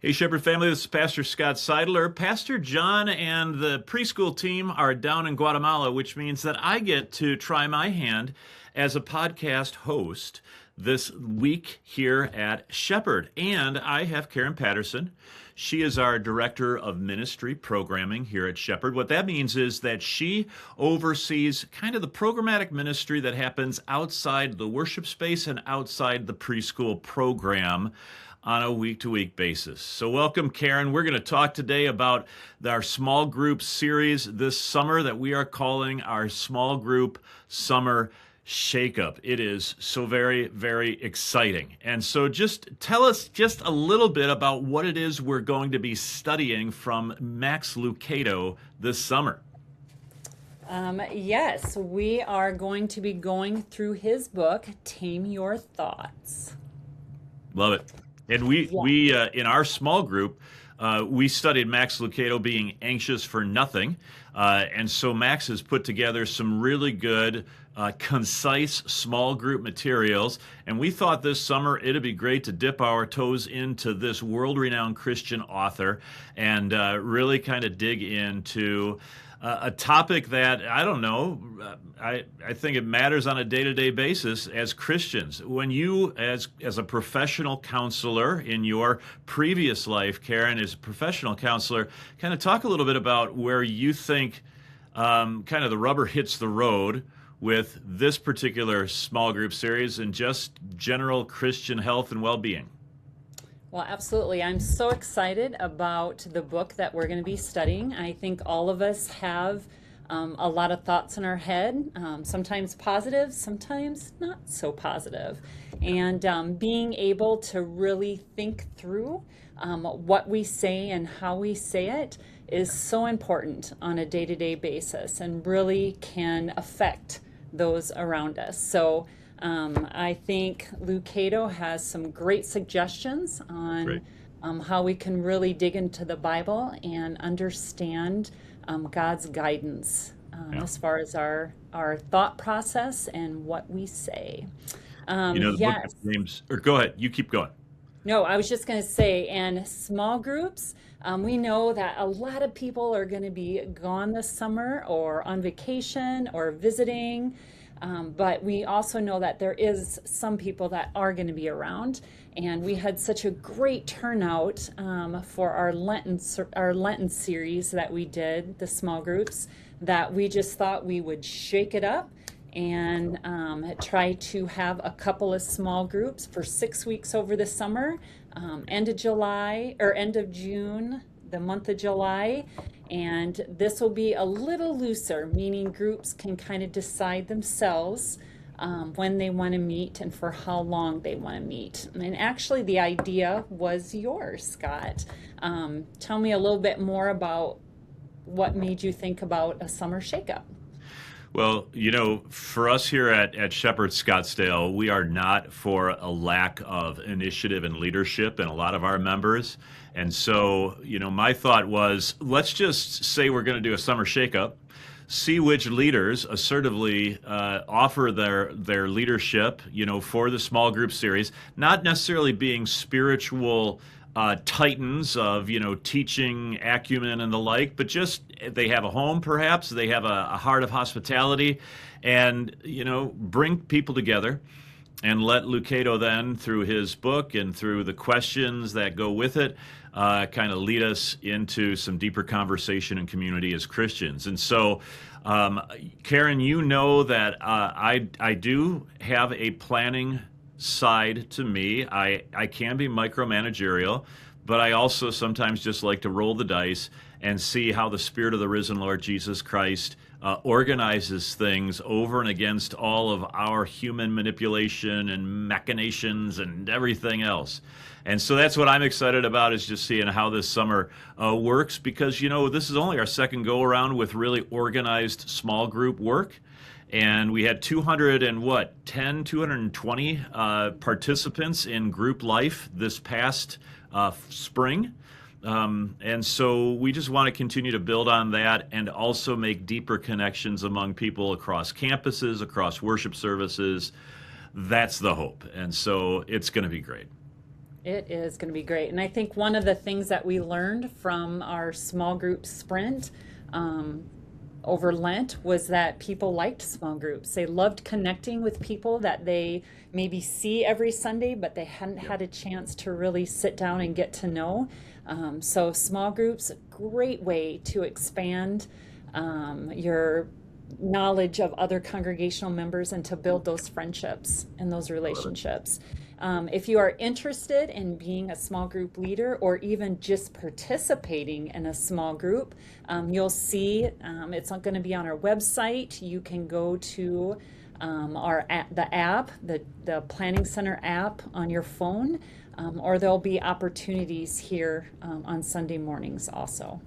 Hey, Shepherd family, this is Pastor Scott Seidler. Pastor John and the preschool team are down in Guatemala, which means that I get to try my hand as a podcast host this week here at Shepherd. And I have Karin Patterson. She is our Director of Ministry Programming here at Shepherd. What that means is that she oversees kind of the programmatic ministry that happens outside the worship space and outside the preschool program on a week-to-week basis. So welcome, Karin. We're going to talk today about our small group series this summer that we are calling our Small Group Summer Shakeup. It is so very, very exciting. And so just tell us just a little bit about what it is we're going to be studying from Max Lucado this summer. Yes, we are going to be going through his book, Tame Your Thoughts. Love it. And we in our small group, we studied Max Lucado being anxious for nothing. And so Max has put together some really good, concise small group materials. And we thought this summer it'd be great to dip our toes into this world-renowned Christian author and really kind of dig into a topic that, I don't know, I think it matters on a day-to-day basis as Christians. When you, as a professional counselor in your previous life, Karin, as a professional counselor, kind of talk a little bit about where you think kind of the rubber hits the road with this particular small group series and just general Christian health and well-being. Well, absolutely. I'm so excited about the book that we're going to be studying. I think all of us have a lot of thoughts in our head, sometimes positive, sometimes not so positive. And being able to really think through what we say and how we say it is so important on a day-to-day basis and really can affect those around us. So I think Lucado has some great suggestions on how we can really dig into the Bible and understand God's guidance as far as our thought process and what we say. The book of James, or go ahead, you keep going. No, I was just going to say, and small groups, we know that a lot of people are going to be gone this summer or on vacation or visiting. But we also know that there is some people that are going to be around, and we had such a great turnout for our Lenten series that we did, the small groups, that we just thought we would shake it up and try to have a couple of small groups for 6 weeks over the summer, end of July or end of June, the month of July. And this will be a little looser, meaning groups can kind of decide themselves when they want to meet and for how long they want to meet. And actually, the idea was yours, Scott. Tell me a little bit more about what made you think about a summer shakeup. Well, for us here at Shepherd Scottsdale, we are not for a lack of initiative and leadership in a lot of our members. And so, my thought was, let's just say we're going to do a summer shakeup, see which leaders assertively offer their leadership, for the small group series, not necessarily being spiritual titans of, teaching acumen and the like, but just they have a home, perhaps, they have a heart of hospitality, and, bring people together and let Lucado then, through his book and through the questions that go with it, kind of lead us into some deeper conversation and community as Christians. And so, Karin, that I do have a planning side to me. I can be micromanagerial, but I also sometimes just like to roll the dice and see how the Spirit of the risen Lord Jesus Christ organizes things over and against all of our human manipulation and machinations and everything else. And so that's what I'm excited about, is just seeing how this summer works, because, this is only our second go around with really organized small group work. And we had 220 participants in group life this past spring. And so we just want to continue to build on that and also make deeper connections among people across campuses, across worship services. That's the hope. And so it's going to be great. It is going to be great. And I think one of the things that we learned from our small group sprint um, over Lent was that people liked small groups. They loved connecting with people that they maybe see every Sunday, but they hadn't Yep. had a chance to really sit down and get to know. So small groups, a great way to expand your knowledge of other congregational members and to build those friendships and those I love it. relationships. If you are interested in being a small group leader or even just participating in a small group, you'll see it's going to be on our website. You can go to the app, the Planning Center app on your phone, or there'll be opportunities here on Sunday mornings also.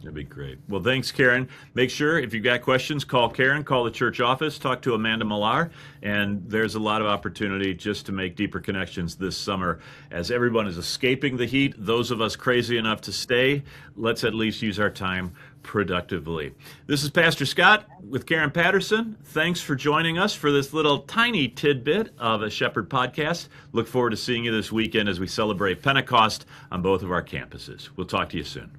That'd be great. Well, thanks, Karin. Make sure if you've got questions, call Karin, call the church office, talk to Amanda Millar, and there's a lot of opportunity just to make deeper connections this summer. As everyone is escaping the heat, those of us crazy enough to stay, let's at least use our time productively. This is Pastor Scott with Karin Patterson. Thanks for joining us for this little tiny tidbit of a Shepherd podcast. Look forward to seeing you this weekend as we celebrate Pentecost on both of our campuses. We'll talk to you soon.